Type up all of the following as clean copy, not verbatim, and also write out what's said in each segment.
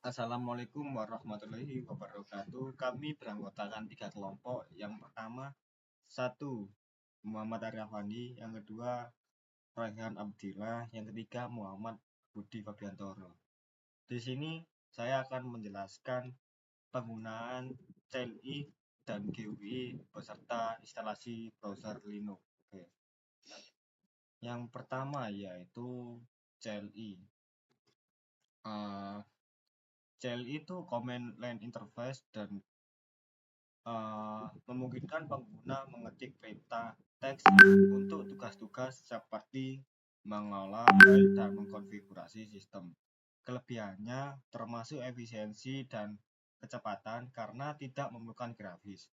Assalamualaikum warahmatullahi wabarakatuh. Kami beranggotakan 3 kelompok. Yang pertama, 1 Muhammad Aryafandi, yang kedua Raihan Abdillah, yang ketiga Muhammad Budi Fabiantoro. Di sini saya akan menjelaskan penggunaan CLI dan GUI beserta instalasi browser Linux. Oke. Yang pertama yaitu CLI. CLI itu Command Line Interface dan memungkinkan pengguna mengetik perintah teks untuk tugas-tugas seperti mengolah file dan mengkonfigurasi sistem. Kelebihannya termasuk efisiensi dan kecepatan karena tidak memerlukan grafis,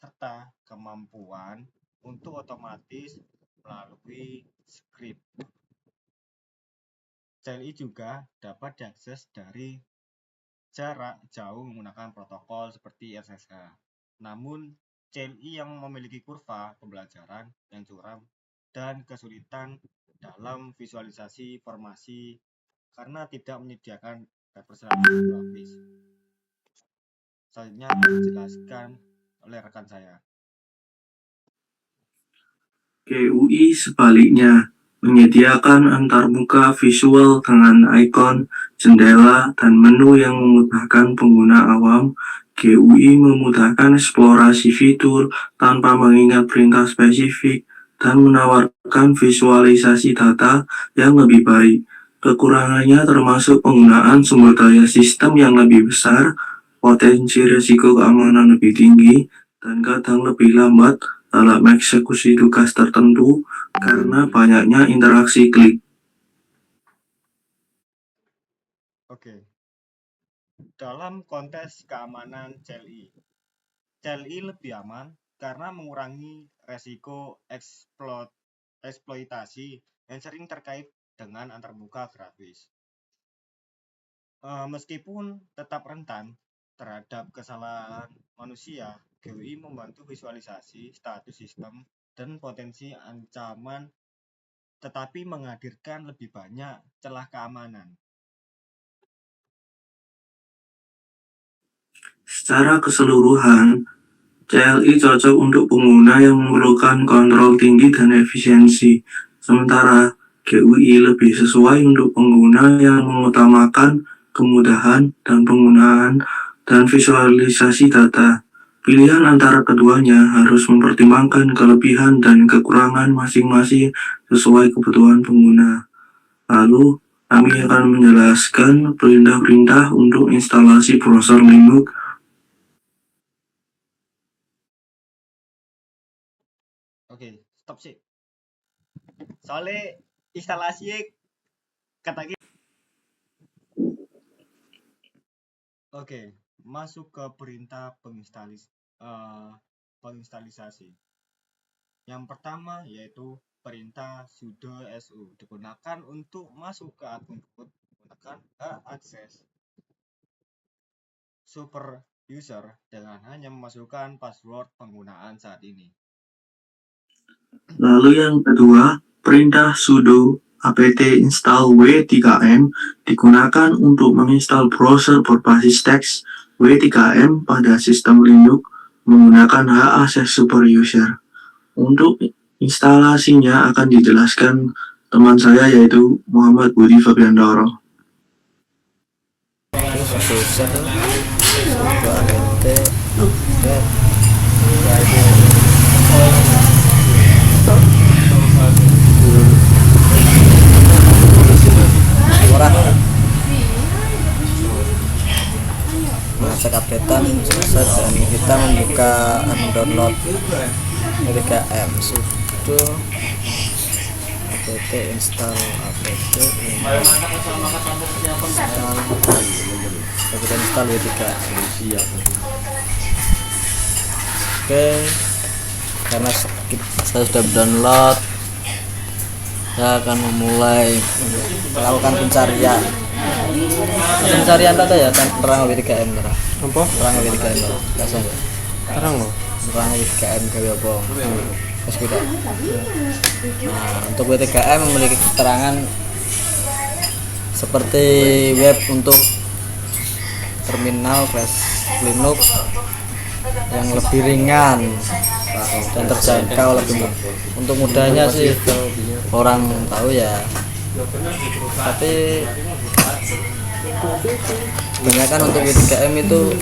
serta kemampuan untuk otomatis melalui script. CLI juga dapat diakses dari jarak jauh menggunakan protokol seperti SSH. Namun, CLI yang memiliki kurva pembelajaran yang curam dan kesulitan dalam visualisasi informasi karena tidak menyediakan representasi grafis. Selanjutnya dijelaskan oleh rekan saya. GUI sebaliknya menyediakan antarmuka visual dengan ikon, jendela, dan menu yang memudahkan pengguna awam. GUI memudahkan eksplorasi fitur tanpa mengingat perintah spesifik dan menawarkan visualisasi data yang lebih baik. Kekurangannya termasuk penggunaan sumber daya sistem yang lebih besar, potensi risiko keamanan lebih tinggi, dan kadang lebih lambat dalam eksekusi tugas tertentu karena banyaknya interaksi klik. Oke. Dalam konteks keamanan CLI lebih aman karena mengurangi resiko eksploitasi yang sering terkait dengan antarmuka grafis. Meskipun tetap rentan terhadap kesalahan manusia, GUI membantu visualisasi status sistem dan potensi ancaman, tetapi menghadirkan lebih banyak celah keamanan. Secara keseluruhan, CLI cocok untuk pengguna yang memerlukan kontrol tinggi dan efisiensi, sementara GUI lebih sesuai untuk pengguna yang mengutamakan kemudahan dan penggunaan dan visualisasi data. Pilihan antara keduanya harus mempertimbangkan kelebihan dan kekurangan masing-masing sesuai kebutuhan pengguna. Lalu, kami akan menjelaskan perintah-perintah untuk instalasi browser Linux. Oke, stop sih. Soalnya instalasinya katanya. Oke, masuk ke perintah penginstalisasi. Yang pertama yaitu perintah sudo su, digunakan untuk masuk ke akun root menggunakan hak akses super user dengan hanya memasukkan password penggunaan saat ini. Lalu yang kedua, perintah sudo apt install w3m digunakan untuk menginstal browser berbasis teks w3m pada sistem Linux menggunakan hak akses super user. Untuk instalasinya akan dijelaskan teman saya yaitu Muhammad Budi Fabiantoro. Mengecek updatean selesai dan kita membuka download w3m sudo apt install apt install w3m. Oke, karena saya sudah download, saya akan memulai melakukan pencarian tadi ya, kan terang w3m apa? Terang w3m biasa ya? Terang loh? Terang w3m gawe apa? Terus beda. Nah, untuk w3m memiliki keterangan seperti web untuk terminal flash Linux yang lebih ringan dan terjangkau lebih untuk mudahnya sih orang tahu ya, tapi kebanyakan untuk W3M itu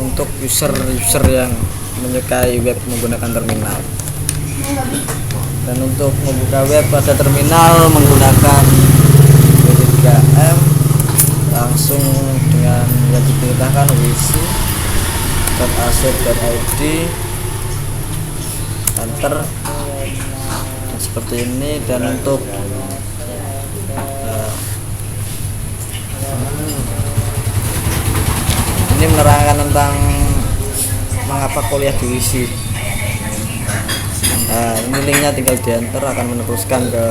untuk user yang menyukai web menggunakan terminal, dan untuk membuka web pada terminal menggunakan W3M langsung dengan yang diperintahkan wc.ac.id, enter seperti ini. Dan untuk ini menerangkan tentang mengapa kuliah di WISI. Nah, ini linknya tinggal di enter, akan meneruskan ke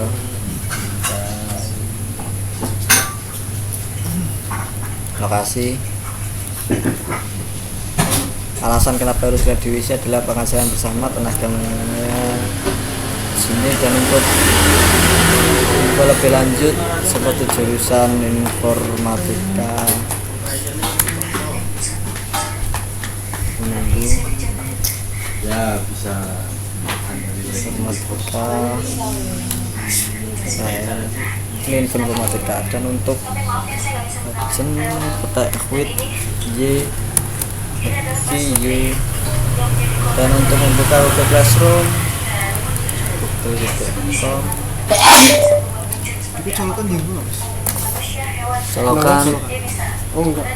lokasi. Alasan kenapa harus kuliah di WISI adalah penghasilan bersama, tenaganya sini. Dan untuk info lebih lanjut seperti jurusan informatika, menunggu Ya bisa informatika, ini info informatika. Dan untuk option peta quit Y, dan untuk membuka Google Classroom google.com, colokan oh enggak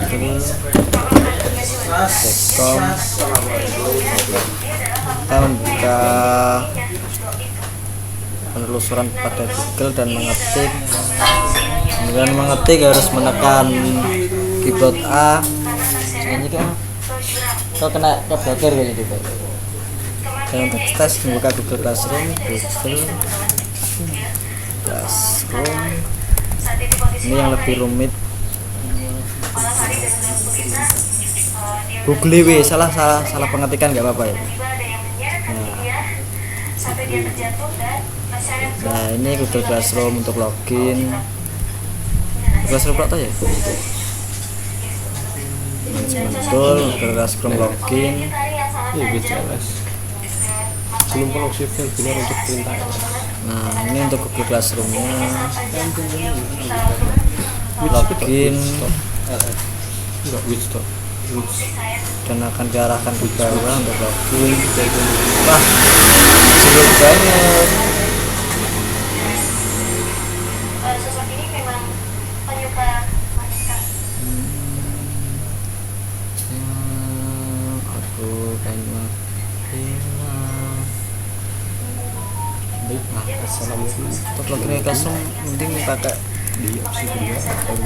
KM.com. Kita membuka penelusuran pada Google dan mengetik. Dengan mengetik harus menekan keyboard A. Ini kan kau kena keblokir kayak gitu. Dan untuk tes membuka Google Classroom, ini yang lebih rumit. Google W, salah pengetikan nggak apa-apa ya. Nah ini Google Classroom untuk login. Google Classroom apa ya? Betul, Google Classroom login. ini BCLS belum perlu sifil benar untuk perintah. Nah ini untuk Google Classroomnya, login Enggak which dan akan diarahkan ke bawah untuk login. Wah, sulit banget. Sosok ini memang penyuka wanita. Aku pengen Assalamualaikum. untuk login ke Classroom mending pakai Di opsi kedua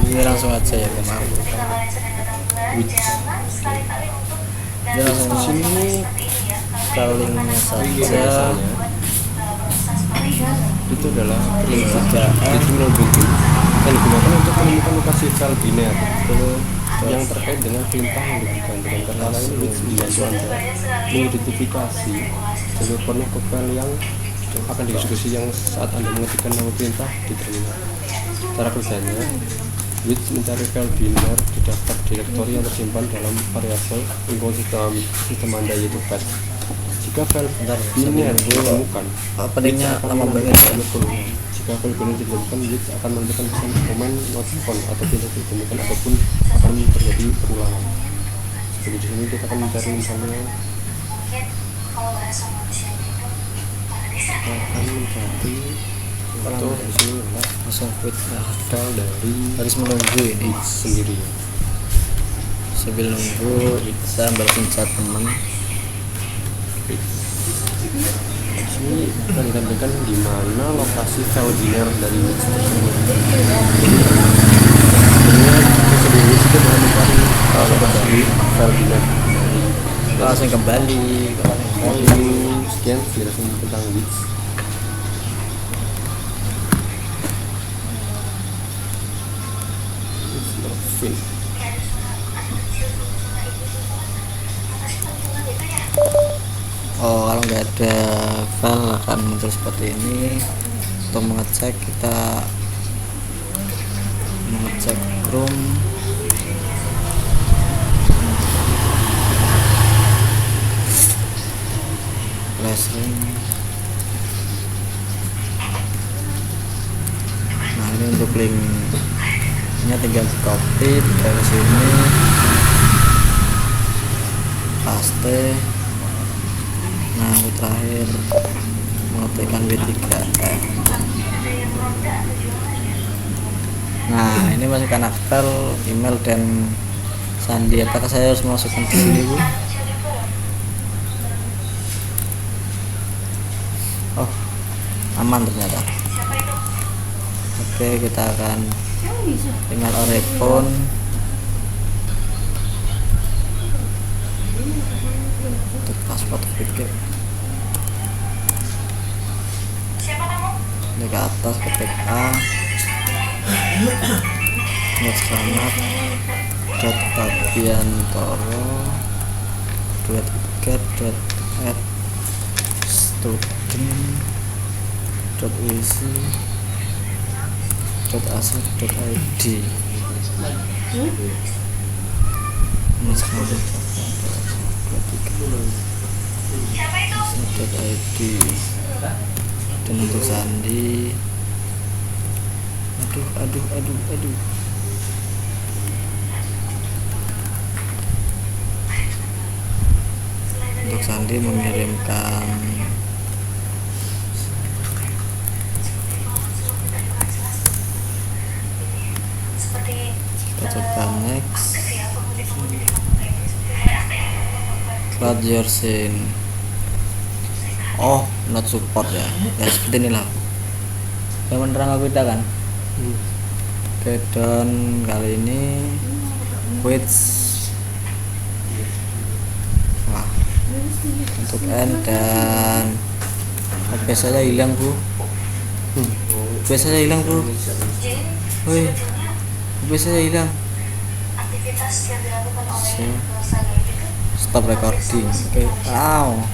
ini langsung aja ya, maaf. Dia langsung sini ke linknya saja. itu adalah Link 3M terminal booking yang digunakan untuk menemukan lokasi file biner yang terkait dengan perintah yang diberikan. Dengan kata lain, which membantu Anda mengidentifikasi jalur penuh ke file yang akan dieksekusi yang saat Anda mengetikkan nama perintah di terminal. Cara kerjanya, which mencari file biner di daftar direktori yang tersimpan dalam variabel lingkungan sistem Anda, yaitu path. Jika file biner ditemukan, openingnya lama banget ya. jika file biner ditemukan, which akan memberikan pesan komen not found atau tidak ditemukan ataupun akan terjadi perulangan. Seperti di sini kita akan mencari misalnya akan mencari contoh di sini adalah Langsung quit. Nah, file dari harus menunggu ini sendiri. sambil nunggu. Saya ambil pencet teman. Di sini akan ditampilkan di mana lokasi file biner dari which tersebut. Jadi which itu adalah mencari lokasi file biner dari Langsung kembali. sekian penjelasan tentang which. Fin. Oh, kalau nggak ada file akan muncul seperti ini. Untuk mengecek kita mengecek Chrome, flashing. Nah ini untuk linknya tinggal di copy dari sini, paste. Nah untuk terakhir mengetikkan W3F. Nah ini masukkan aktor, email dan sandi. Apakah saya harus masukkan di sini, Bu? Oh, aman ternyata. Oke, kita akan tinggal orepon. Untuk paspor tiket. Ini ke atas, ketik A. Selamat dot Fabiantoro 23 at student .uc .ac.id. Mas Khalid .id. Dan untuk sandi, aduh. Untuk sandi mengirimkan kita coba next. Cloud your scene. Oh, not support ya. Ya seperti inilah. Yang menerang kita kan. Oke, dan kali ini width. Wah, untuk N dan OBS saya hilang, Bu. OBS saya hilang, Bu. Woi, OBS saya hilang. Aktivitas yang dilakukan oleh Stop recording. Oke. Wow.